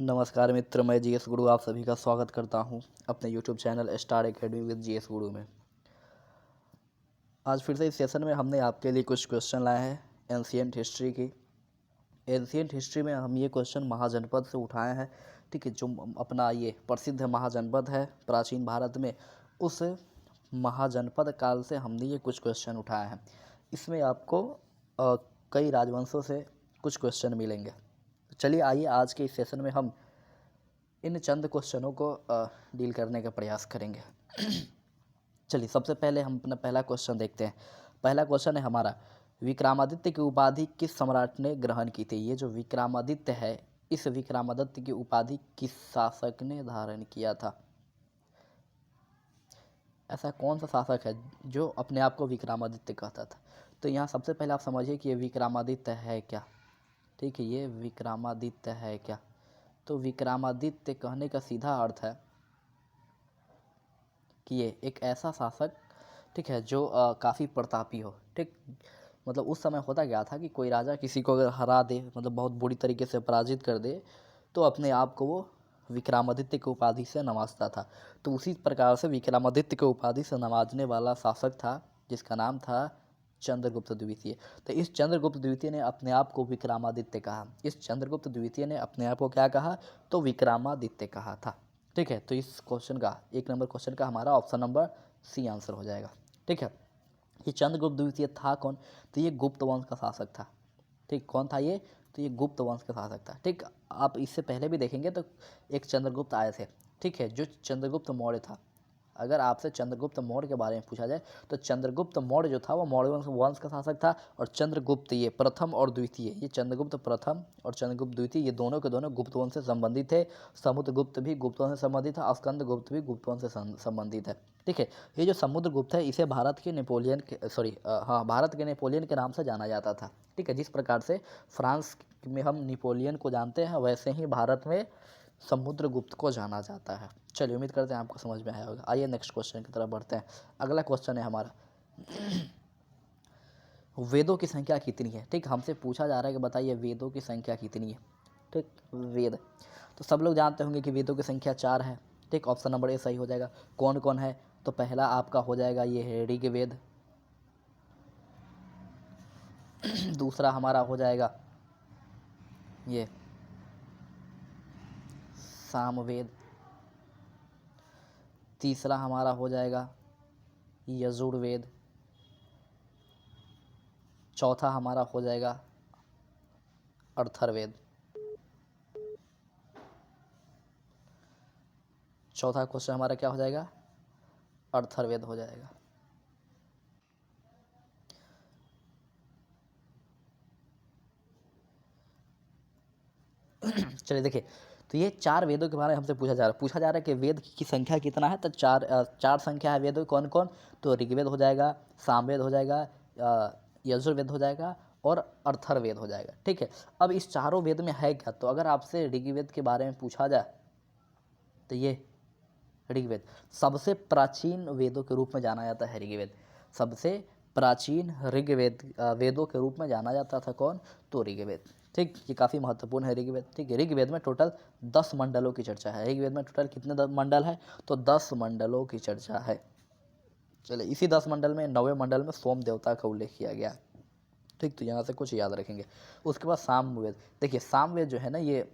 नमस्कार मित्र, मैं जीएस गुरु आप सभी का स्वागत करता हूं अपने YouTube channel star academy with GS गुरु में। आज फिर से इस सेशन में हमने आपके लिए कुछ क्वेश्चन लाए हैं एंशिएंट हिस्ट्री की। एंशिएंट हिस्ट्री में हम ये क्वेश्चन महाजनपद से उठाए हैं, ठीक है। जो अपना ये प्रसिद्ध महाजनपद है प्राचीन भारत में, उस महाजनपद काल से हमने ये कुछ क्वेश्चन उठाए हैं। इसमें आपको कई राजवंशों से कुछ क्वेश्चन मिलेंगे। चलिए आइए आज के इस सेशन में हम इन चंद क्वेश्चनों को डील करने का प्रयास करेंगे। चलिए सबसे पहले हम अपना पहला क्वेश्चन देखते हैं। पहला क्वेश्चन है हमारा, विक्रमादित्य की उपाधि किस सम्राट ने ग्रहण की थी? ये जो विक्रमादित्य है, इस विक्रमादित्य की उपाधि किस शासक ने धारण किया था? ऐसा कौन सा शासक है जो अपने आप को विक्रमादित्य कहता था? तो यहाँ सबसे पहले आप समझिए कि ये विक्रमादित्य है क्या, ठीक है। ये विक्रमादित्य है क्या? तो विक्रमादित्य कहने का सीधा अर्थ है कि ये एक ऐसा शासक, ठीक है, जो काफ़ी प्रतापी हो, ठीक। मतलब उस समय होता क्या था कि कोई राजा किसी को अगर हरा दे, मतलब बहुत बुरी तरीके से पराजित कर दे, तो अपने आप को वो विक्रमादित्य की उपाधि से नवाजता था। तो उसी प्रकार से विक्रमादित्य की उपाधि से नवाजने वाला शासक था जिसका नाम था चंद्रगुप्त द्वितीय। तो इस चंद्रगुप्त द्वितीय ने अपने आप को विक्रमादित्य कहा। इस चंद्रगुप्त द्वितीय ने अपने आप को क्या कहा? तो विक्रमादित्य कहा था, ठीक है। तो इस क्वेश्चन का, एक नंबर क्वेश्चन का हमारा ऑप्शन नंबर सी आंसर हो जाएगा, ठीक है। ये चंद्रगुप्त द्वितीय था कौन? तो ये गुप्त वंश का शासक था, ठीक। कौन था ये? तो ये गुप्त वंश का शासक था, ठीक। आप इससे पहले भी देखेंगे तो एक चंद्रगुप्त आए थे, ठीक है, जो चंद्रगुप्त मौर्य था। अगर आपसे चंद्रगुप्त मौर्य के बारे में पूछा जाए तो चंद्रगुप्त मौर्य जो था वो मौर्य वंश का शासक था। और चंद्रगुप्त ये प्रथम और द्वितीय, ये चंद्रगुप्त प्रथम और चंद्रगुप्त द्वितीय, ये दोनों के दोनों गुप्त वंश से संबंधित थे। समुद्रगुप्त भी गुप्त वंश से संबंधित है, स्कंदगुप्त भी गुप्त वंश से संबंधित है, ठीक है। ये जो समुद्रगुप्त है इसे भारत के नेपोलियन के भारत के नेपोलियन के नाम से जाना जाता था, ठीक है। जिस प्रकार से फ्रांस में हम नेपोलियन को जानते हैं, वैसे ही भारत में समुद्रगुप्त को जाना जाता है। चलिए उम्मीद करते हैं आपको समझ में आया होगा। आइए नेक्स्ट क्वेश्चन की तरफ बढ़ते हैं। अगला क्वेश्चन है हमारा, वेदों की संख्या कितनी है? ठीक, हमसे पूछा जा रहा है कि बताइए वेदों की संख्या कितनी है, ठीक। वेद तो सब लोग जानते होंगे कि वेदों की संख्या 4 है, ठीक। ऑप्शन नंबर ए सही हो जाएगा। कौन कौन है? तो पहला आपका हो जाएगा ये है ऋग्वेद, दूसरा हमारा हो जाएगा ये सामवेद, तीसरा हमारा हो जाएगा यजुर्वेद, चौथा हमारा हो जाएगा अर्थर्वेद। चौथा क्वेश्चन हमारा क्या हो जाएगा? अर्थर्वेद हो जाएगा। चलिए देखिए, तो ये 4 वेदों के बारे में हमसे पूछा जा रहा है कि वेद की संख्या कितना है। तो चार संख्या है वेदों, कौन कौन? तो ऋग्वेद हो जाएगा, सामवेद हो जाएगा, यजुर्वेद हो जाएगा और अर्थर्वेद हो जाएगा, ठीक है। अब इस चारों वेद में है क्या? तो अगर आपसे ऋग्वेद के बारे में पूछा जाए तो ये ऋग्वेद सबसे प्राचीन वेदों के रूप में जाना जाता है। ऋग्वेद सबसे प्राचीन वेदों के रूप में जाना जाता था। कौन? तो ऋग्वेद, ठीक। ये काफ़ी महत्वपूर्ण है ऋग्वेद, ठीक है। ऋग्वेद में टोटल 10 मंडलों की चर्चा है। ऋग्वेद में टोटल कितने मंडल है? तो 10 मंडलों की चर्चा है। चलिए, इसी 10 मंडल में 9वें मंडल में सोम देवता का उल्लेख किया गया, ठीक। तो यहाँ से कुछ याद रखेंगे। उसके बाद सामवेद, देखिए सामवेद जो है ना, ये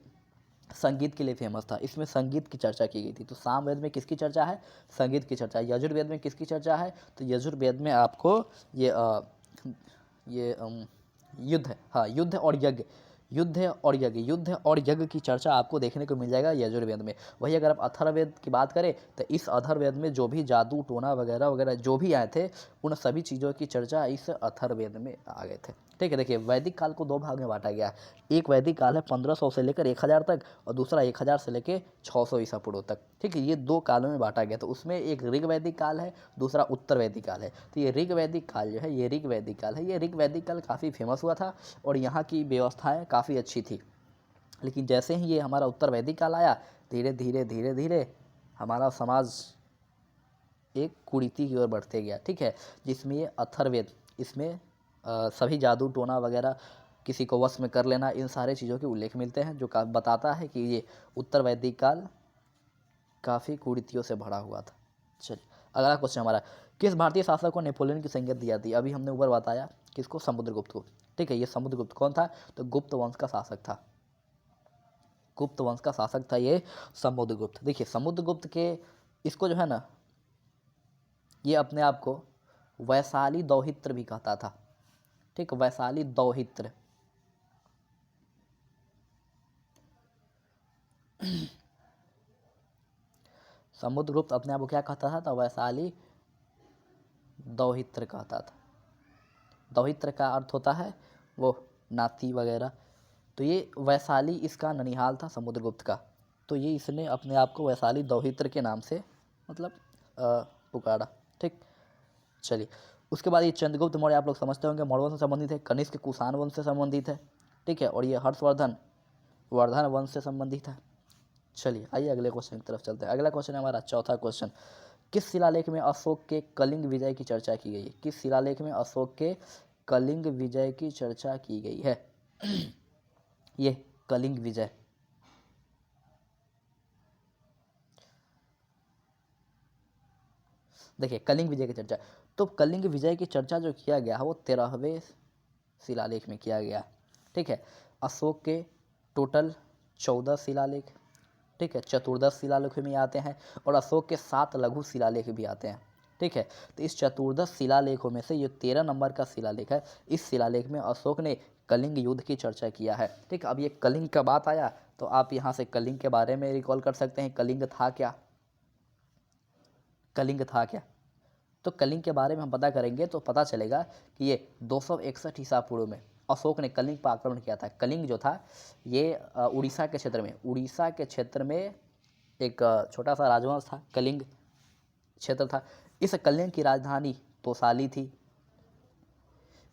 संगीत के लिए फेमस था। इसमें संगीत की चर्चा की गई थी। तो सामवेद में किसकी चर्चा है? संगीत की चर्चा। यजुर्वेद में किसकी चर्चा है? तो यजुर्वेद में आपको ये युद्ध, हाँ, युद्ध और यज्ञ की चर्चा आपको देखने को मिल जाएगा यजुर्वेद में। वही अगर आप अथर्ववेद की बात करें तो इस अथर्ववेद में जो भी जादू टोना वगैरह वगैरह जो भी आए थे, उन सभी चीज़ों की चर्चा इस अथर्ववेद में आ गए थे, ठीक है। देखिए वैदिक काल को 2 भाग में बांटा गया है। एक वैदिक काल है 1500 से लेकर 1000 तक, और दूसरा 1000 से लेकर 600 ईसा पूर्व तक, ठीक है। ये 2 कालों में बांटा गया। तो उसमें एक ऋग वैदिक काल है, दूसरा उत्तर वैदिक काल है। तो ये ऋग वैदिक काल जो है, ये ऋग वैदिक काल है। ये ऋग वैदिक काल काफ़ी फेमस हुआ था और यहाँ की व्यवस्थाएँ काफ़ी अच्छी थी। लेकिन जैसे ही ये हमारा उत्तर वैदिक काल आया, धीरे धीरे हमारा समाज एक कुरीति की ओर बढ़ते गया, ठीक है। जिसमें ये अथर्ववेद, इसमें सभी जादू टोना वगैरह किसी को वश में कर लेना, इन सारे चीज़ों के उल्लेख मिलते हैं जो बताता है कि ये उत्तर वैदिक काल काफ़ी कुरीतियों से भरा हुआ था। चलिए अगला क्वेश्चन हमारा, किस भारतीय शासक को नेपोलियन की संज्ञा दिया थी? अभी हमने ऊपर बताया किसको, समुद्रगुप्त को। ठीक है, ये समुद्रगुप्त कौन था? तो गुप्त वंश का शासक था, गुप्त वंश का शासक था ये समुद्रगुप्त। देखिए समुद्रगुप्त के, इसको जो है ना, ये अपने आप को वैशाली दौहित्र भी कहता था। ठीक, वैशाली दौहित्र। समुद्रगुप्त अपने आप को क्या कहता था? तो वैशाली दौहित्र कहता था। दौहित्र का अर्थ होता है वो नाती वगैरह। तो ये वैशाली इसका ननिहाल था समुद्रगुप्त का, तो ये इसने अपने आप को वैशाली दौहित्र के नाम से मतलब पुकारा। ठीक, चलिए उसके बाद ये चंद्रगुप्त मौर्य आप लोग समझते होंगे मौर्य वंश से संबंधित है, कनिष्क कुषाण वंश से संबंधित है। ठीक है, और ये हर्षवर्धन वर्धन वंश से संबंधित है। चलिए आइए अगले क्वेश्चन की तरफ चलते हैं। अगला क्वेश्चन है हमारा चौथा क्वेश्चन, किस शिलालेख में अशोक के कलिंग विजय की चर्चा की गई है? किस शिलालेख में अशोक के कलिंग विजय की चर्चा की गई है? ये कलिंग विजय, देखिए कलिंग विजय की चर्चा, तो कलिंग विजय की चर्चा जो किया गया है वो 13वें शिलालेख में किया गया। ठीक है, अशोक के टोटल 14 शिलालेख, ठीक है, चतुर्दश शिलालेख में आते हैं और अशोक के 7 लघु शिलालेख भी आते हैं। ठीक है, तो इस चतुर्दश शिलालेखों में से ये 13 नंबर का शिलालेख है। इस शिलालेख में अशोक ने कलिंग युद्ध की चर्चा किया है। ठीक, अब ये कलिंग का बात आया तो आप यहाँ से कलिंग के बारे में रिकॉल कर सकते हैं। कलिंग था क्या? कलिंग था क्या? तो कलिंग के बारे में हम पता करेंगे तो पता चलेगा कि ये 261 ईसा पूर्व में अशोक ने कलिंग पर आक्रमण किया था। कलिंग जो था ये उड़ीसा के क्षेत्र में एक छोटा सा राजवंश था, कलिंग क्षेत्र था। इस कलिंग की राजधानी तोसाली थी।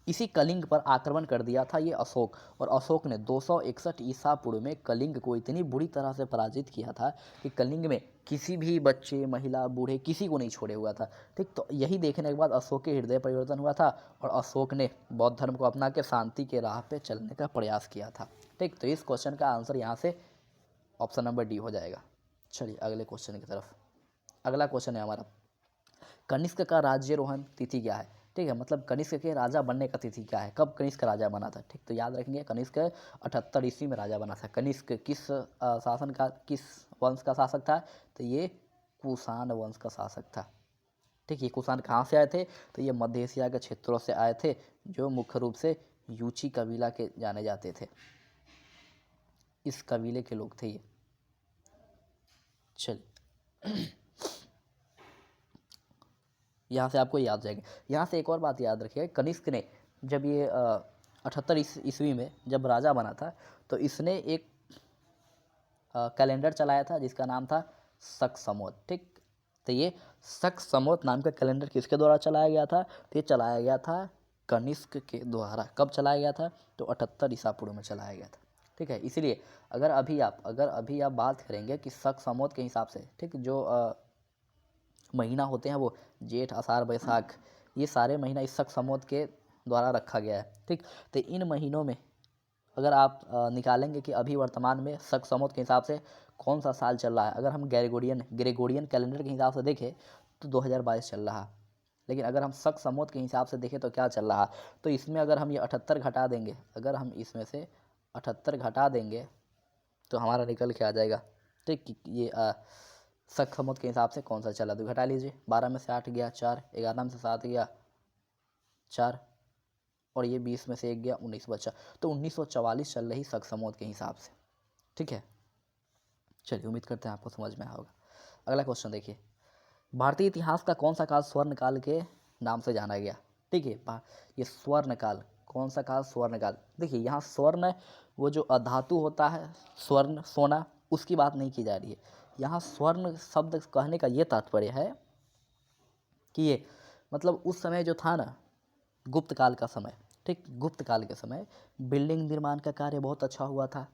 इसी कलिंग पर आक्रमण कर दिया था ये अशोक, और अशोक ने 261 ईसा पूर्व में कलिंग को इतनी बुरी तरह से पराजित किया था कि कलिंग में किसी भी बच्चे, महिला, बूढ़े किसी को नहीं छोड़े हुआ था। ठीक, तो यही देखने के बाद अशोक के हृदय परिवर्तन हुआ था और अशोक ने बौद्ध धर्म को अपना के शांति के राह पे चलने का प्रयास किया था। ठीक, तो इस क्वेश्चन का आंसर यहाँ से ऑप्शन नंबर डी हो जाएगा। चलिए अगले क्वेश्चन की तरफ। अगला क्वेश्चन है हमारा, कनिष्क का राज्यारोहण तिथि क्या है? ठीक है, मतलब कनिष्क के राजा बनने का तिथि क्या है, कब कनिष्क राजा बना था? ठीक, तो याद रखेंगे कनिष्क 78 ईस्वी में राजा बना था। कनिष्क किस शासन का, किस वंश का शासक था? तो ये कुषाण वंश का शासक था। ठीक, ये कुषाण कहाँ से आए थे? तो ये मध्य एशिया के क्षेत्रों से आए थे, जो मुख्य रूप से यूची कबीला के जाने जाते थे। इस कबीले के लोग थे ये। चलिए यहाँ से आपको याद जाएगा। यहाँ से एक और बात याद रखिए, कनिष्क ने जब ये 78 ईस्वी में जब राजा बना था तो इसने एक कैलेंडर चलाया था जिसका नाम था शक समवत। ठीक, तो ये शक समवत नाम का कैलेंडर किसके द्वारा चलाया गया था? तो ये चलाया गया था कनिष्क के द्वारा। कब चलाया गया था? तो 78 ईसा पूर्व में चलाया गया था। ठीक है, इसलिए अगर अभी आप बात करेंगे कि शक समवत के हिसाब से, ठीक, जो महीना होते हैं वो जेठ, आषाढ़, बैसाख, ये सारे महीना इस शक समवत के द्वारा रखा गया है। ठीक, तो इन महीनों में अगर आप निकालेंगे कि अभी वर्तमान में शक समवत के हिसाब से कौन सा साल चल रहा है, अगर हम ग्रेगोरियन कैलेंडर के हिसाब से देखें तो 2022 चल रहा है। लेकिन अगर हम शक समवत के हिसाब से देखें तो क्या चल रहा है? तो इसमें अगर हम ये 78 घटा देंगे, अगर हम इसमें से 78 घटा देंगे तो हमारा निकल के आ जाएगा। ठीक, ये शक समवत के हिसाब से कौन सा चला, तो घटा लीजिए। 12 में से 8 गया 4, 11 में से 7 गया 4, और ये 20 में से 1 गया 19 बचा। तो 1944 चल रही शक समवत के हिसाब से। ठीक है, चलिए उम्मीद करते हैं आपको समझ में आया होगा। अगला क्वेश्चन देखिए, भारतीय इतिहास का कौन सा काल स्वर्ण काल के नाम से जाना गया? ठीक है, ये स्वर्ण काल, कौन सा काल? स्वर्ण काल। देखिए यहाँ स्वर्ण वो जो अधातु होता है, स्वर्ण सोना, उसकी बात नहीं की जा रही है। यहाँ स्वर्ण शब्द कहने का ये तात्पर्य है कि ये मतलब उस समय जो था ना, गुप्त काल का समय। ठीक, गुप्त काल के समय बिल्डिंग निर्माण का कार्य बहुत अच्छा हुआ था।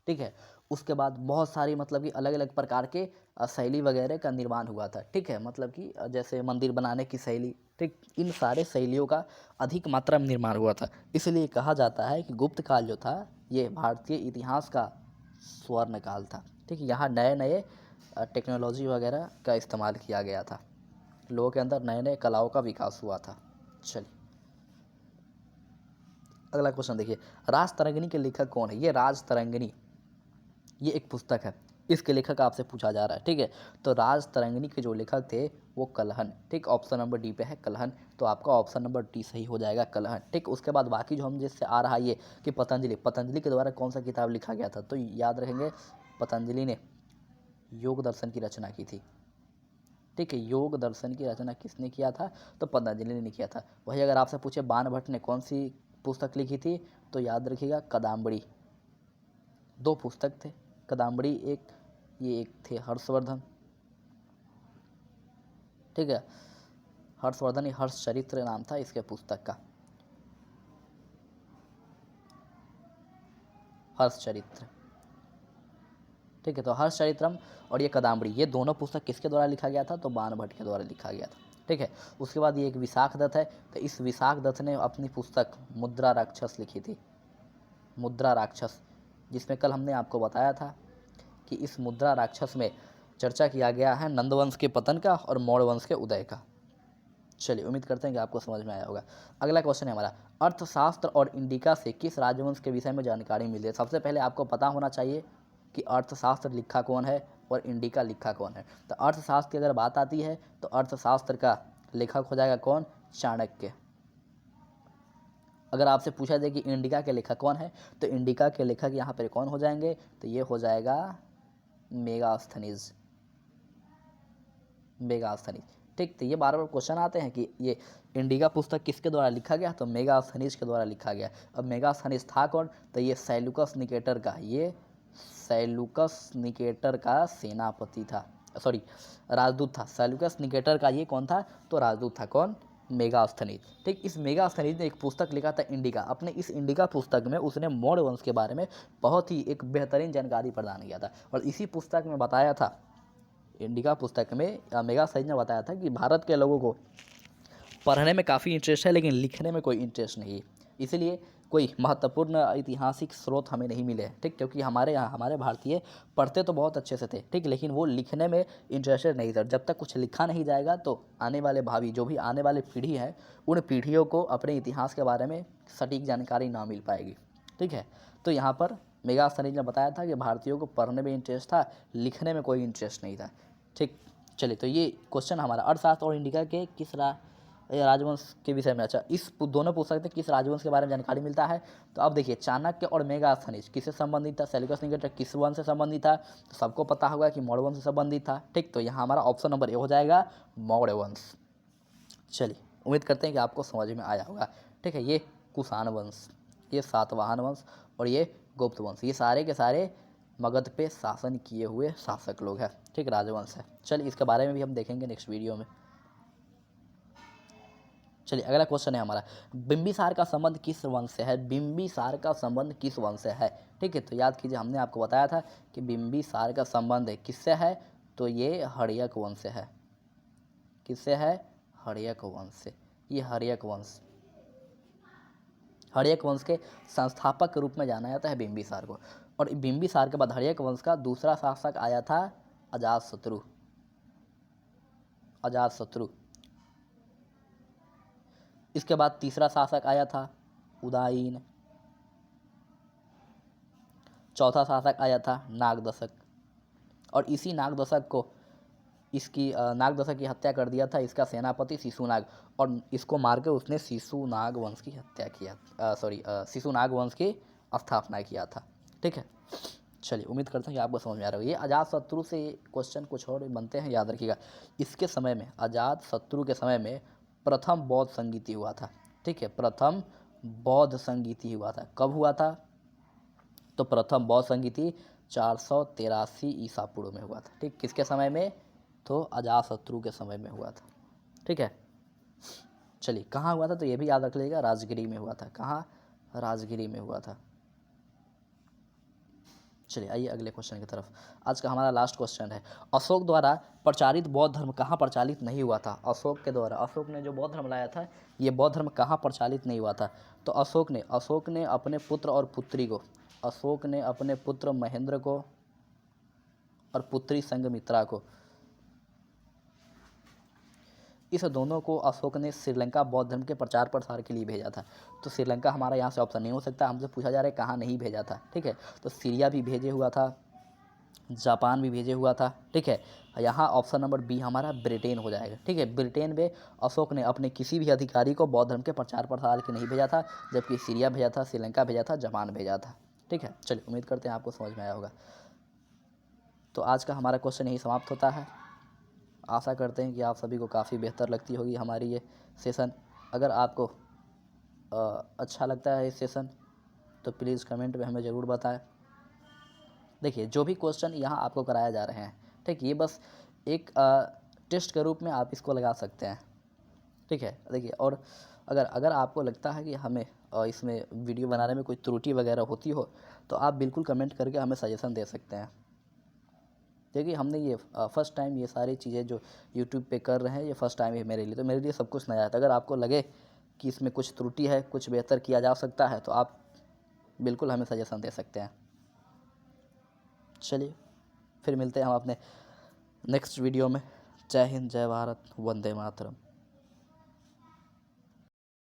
ठीक है। उसके बाद बहुत सारी मतलब कि अलग अलग प्रकार के शैली वगैरह का निर्माण हुआ था, ठीक है। मतलब कि जैसे मंदिर बनाने की शैली, ठीक, इन सारे शैलियों का अधिक मात्रा में निर्माण हुआ था। इसलिए कहा जाता है कि गुप्त काल जो था ये भारतीय इतिहास का स्वर्ण काल था, ठीक। यहाँ नए नए टेक्नोलॉजी वगैरह का इस्तेमाल किया गया था, लोगों के अंदर नए नए कलाओं का विकास हुआ था। चलिए अगला क्वेश्चन देखिए, राज तरंगिणी के लेखक कौन है? ये राज तरंगिणी ये एक पुस्तक है, इसके लेखक आपसे पूछा जा रहा है, ठीक है। तो राज तरंगिणी के जो लेखक थे वो कलहन, ठीक। ऑप्शन नंबर डी पे है कलहन, तो आपका ऑप्शन नंबर डी सही हो जाएगा, कलहन, ठीक। उसके बाद बाकी जो हम जिससे आ रहा है ये कि पतंजलि के द्वारा कौन सा किताब लिखा गया था, तो याद रखेंगे पतंजलि ने योग दर्शन की रचना की थी, ठीक है। योग दर्शन की रचना किसने किया था? तो पतंजलि ने किया था। वही अगर आपसे पूछे बाणभट्ट ने कौन सी पुस्तक लिखी थी, तो याद रखिएगा कदम्बड़ी। दो पुस्तक थे कदम्बड़ी, एक थे हर्षवर्धन, ठीक है। हर्षवर्धन ही हर्ष चरित्र नाम था इसके पुस्तक का, हर्ष चरित्र, ठीक है। तो हर्ष चरित्रम और ये कदम्बड़ी, ये दोनों पुस्तक किसके द्वारा लिखा गया था? तो बाणभट्ट के द्वारा लिखा गया था, ठीक है। उसके बाद ये एक विशाख दत्त है, तो इस विशाख दत्त ने अपनी पुस्तक मुद्रा राक्षस लिखी थी, मुद्रा राक्षस, जिसमें कल हमने आपको बताया था कि इस मुद्रा राक्षस में चर्चा किया गया है नंदवंश के पतन का और मौर्य वंश के उदय का। चलिए उम्मीद करते हैं कि आपको समझ में आया होगा। अगला क्वेश्चन है हमारा, अर्थशास्त्र और इंडिका से किस राजवंश के विषय में जानकारी मिली है? सबसे पहले आपको पता होना चाहिए कि अर्थशास्त्र लिखा कौन है और इंडिका लिखा कौन है। तो अर्थशास्त्र की अगर बात आती है तो अर्थशास्त्र का लेखक हो जाएगा कौन? चाणक्य। अगर आपसे पूछा जाए कि इंडिका के लेखक कौन है, तो इंडिका के लेखक यहाँ पर कौन हो जाएंगे? तो ये हो जाएगा मेगास्थनीज, मेगास्थनीज, ठीक। तो ये बार बार क्वेश्चन आते हैं कि ये इंडिका पुस्तक किसके द्वारा लिखा गया? तो मेगास्थनीज के द्वारा लिखा गया। अब मेगास्थनीज था कौन? तो ये सैलुकस निकेटर का, ये सैलुकस निकेटर का सेनापति था, सॉरी राजदूत था। सैलुकस निकेटर का ये कौन था? तो राजदूत था, कौन? मेगास्थनीज, ठीक। इस मेगास्थनीज ने एक पुस्तक लिखा था इंडिका। अपने इस इंडिका पुस्तक में उसने मौर्य वंश के बारे में बहुत ही एक बेहतरीन जानकारी प्रदान किया था, और इसी पुस्तक में बताया था, इंडिका पुस्तक में मेगास्थनीज ने बताया था कि भारत के लोगों को पढ़ने में काफ़ी इंटरेस्ट है लेकिन लिखने में कोई इंटरेस्ट नहीं है, इसलिए कोई महत्वपूर्ण ऐतिहासिक स्रोत हमें नहीं मिले, ठीक। क्योंकि हमारे यहाँ हमारे भारतीय पढ़ते तो बहुत अच्छे से थे, ठीक, लेकिन वो लिखने में इंटरेस्टेड नहीं थे। जब तक कुछ लिखा नहीं जाएगा तो आने वाले भावी जो भी आने वाली पीढ़ी है उन पीढ़ियों को अपने इतिहास के बारे में सटीक जानकारी ना मिल पाएगी, ठीक है। तो यहाँ पर मेगास्थनीज ने बताया था कि भारतीयों को पढ़ने में इंटरेस्ट था, लिखने में कोई इंटरेस्ट नहीं था, ठीक। चलिए तो ये क्वेश्चन हमारा अर्थशास्त्र और इंडिका के किस राजवंश के विषय में। अच्छा, इस दोनों पुस्तक से किस राजवंश के बारे में जानकारी मिलता है? तो अब देखिए चाणक्य और मेगास्थनीज किससे संबंधित था? सेल्यूकस निकेटर किस वंश से संबंधित था? तो सबको पता होगा कि मौर्य वंश से संबंधित था, ठीक। तो यहाँ हमारा ऑप्शन नंबर ए हो जाएगा मौर्य वंश। चलिए उम्मीद करते हैं कि आपको समझ में आया होगा, ठीक है। ये कुषाण वंश, ये सातवाहन वंश और ये गुप्त वंश, ये सारे के सारे मगध पे शासन किए हुए शासक लोग हैं, ठीक, राजवंश है। चलिए इसके बारे में भी हम देखेंगे नेक्स्ट वीडियो में। चलिए अगला क्वेश्चन है हमारा, बिंबिसार का संबंध किस वंश से है? बिंबिसार का संबंध किस वंश से है, ठीक है। तो याद कीजिए हमने आपको बताया था कि बिंबिसार का संबंध किससे है? तो ये हर्यक वंश से है। किससे है? हर्यक वंश से। ये हर्यक वंश, हर्यक वंश के संस्थापक के रूप में जाना जाता है बिंबिसार को। और बिंबिसार के बाद हर्यक वंश का दूसरा शासक आया था अजातशत्रु, अजातशत्रु। इसके बाद तीसरा शासक आया था उदयन, चौथा शासक आया था नागदशक, और इसी नागदशक को इसकी नागदशक की हत्या कर दिया था इसका सेनापति शिशुनाग, और इसको मार के उसने शिशुनाग वंश की हत्या किया, शिशुनाग वंश की स्थापना किया था, ठीक है। चलिए उम्मीद करते हैं कि आपको समझ में आ रहा है। ये अजातशत्रु से क्वेश्चन कुछ और बनते हैं, याद रखिएगा। इसके समय में, अजातशत्रु के समय में प्रथम बौद्ध संगीति हुआ था, ठीक है। प्रथम बौद्ध संगीति हुआ था, कब हुआ था? तो प्रथम बौद्ध संगीति 483 ईसा पूर्व में हुआ था, ठीक। किसके समय में? तो अजातशत्रु के समय में हुआ था, ठीक है। चलिए कहाँ हुआ था? तो ये भी याद रख लीजिएगा, राजगिरी में हुआ था। कहाँ? राजगिरी में हुआ था। चलिए आइए अगले क्वेश्चन की तरफ। आज का हमारा लास्ट क्वेश्चन है, अशोक द्वारा प्रचारित बौद्ध धर्म कहाँ प्रचारित नहीं हुआ था? अशोक के द्वारा, अशोक ने जो बौद्ध धर्म लाया था, ये बौद्ध धर्म कहाँ प्रचारित नहीं हुआ था? तो अशोक ने अपने पुत्र और पुत्री को, अशोक ने अपने पुत्र महेंद्र को और पुत्री संघमित्रा को, इस दोनों को अशोक ने श्रीलंका बौद्ध धर्म के प्रचार प्रसार के लिए भेजा था। तो श्रीलंका हमारा यहाँ से ऑप्शन नहीं हो सकता, हमसे पूछा जा रहा है कहाँ नहीं भेजा था, ठीक है। तो सीरिया भी भेजे हुआ था, जापान भी भेजे हुआ था, ठीक है। यहाँ ऑप्शन नंबर बी हमारा ब्रिटेन हो जाएगा, ठीक है। ब्रिटेन में अशोक ने अपने किसी भी अधिकारी को बौद्ध धर्म के प्रचार प्रसार के नहीं भेजा था, जबकि सीरिया भेजा था, श्रीलंका भेजा था, जापान भेजा था, ठीक है। चलिए उम्मीद करते हैं आपको समझ में आया होगा। तो आज का हमारा क्वेश्चन यही समाप्त होता है। आशा करते हैं कि आप सभी को काफ़ी बेहतर लगती होगी हमारी ये सेशन। अगर आपको अच्छा लगता है इस सेशन तो प्लीज़ कमेंट में हमें ज़रूर बताएं। देखिए जो भी क्वेश्चन यहाँ आपको कराया जा रहे हैं, ठीक, ये बस एक टेस्ट के रूप में आप इसको लगा सकते हैं, ठीक है। देखिए और अगर आपको लगता है कि हमें इसमें वीडियो बनाने में कोई त्रुटि वगैरह होती हो तो आप बिल्कुल कमेंट करके हमें सजेशन दे सकते हैं। देखिए हमने ये फर्स्ट टाइम ये सारी चीज़ें जो यूट्यूब पे कर रहे हैं, ये फर्स्ट टाइम है मेरे लिए, तो मेरे लिए सब कुछ नया है। तो अगर आपको लगे कि इसमें कुछ त्रुटि है, कुछ बेहतर किया जा सकता है, तो आप बिल्कुल हमें सजेशन दे सकते हैं। चलिए फिर मिलते हैं हम अपने नेक्स्ट वीडियो में। जय हिंद, जय भारत, वंदे मातरम।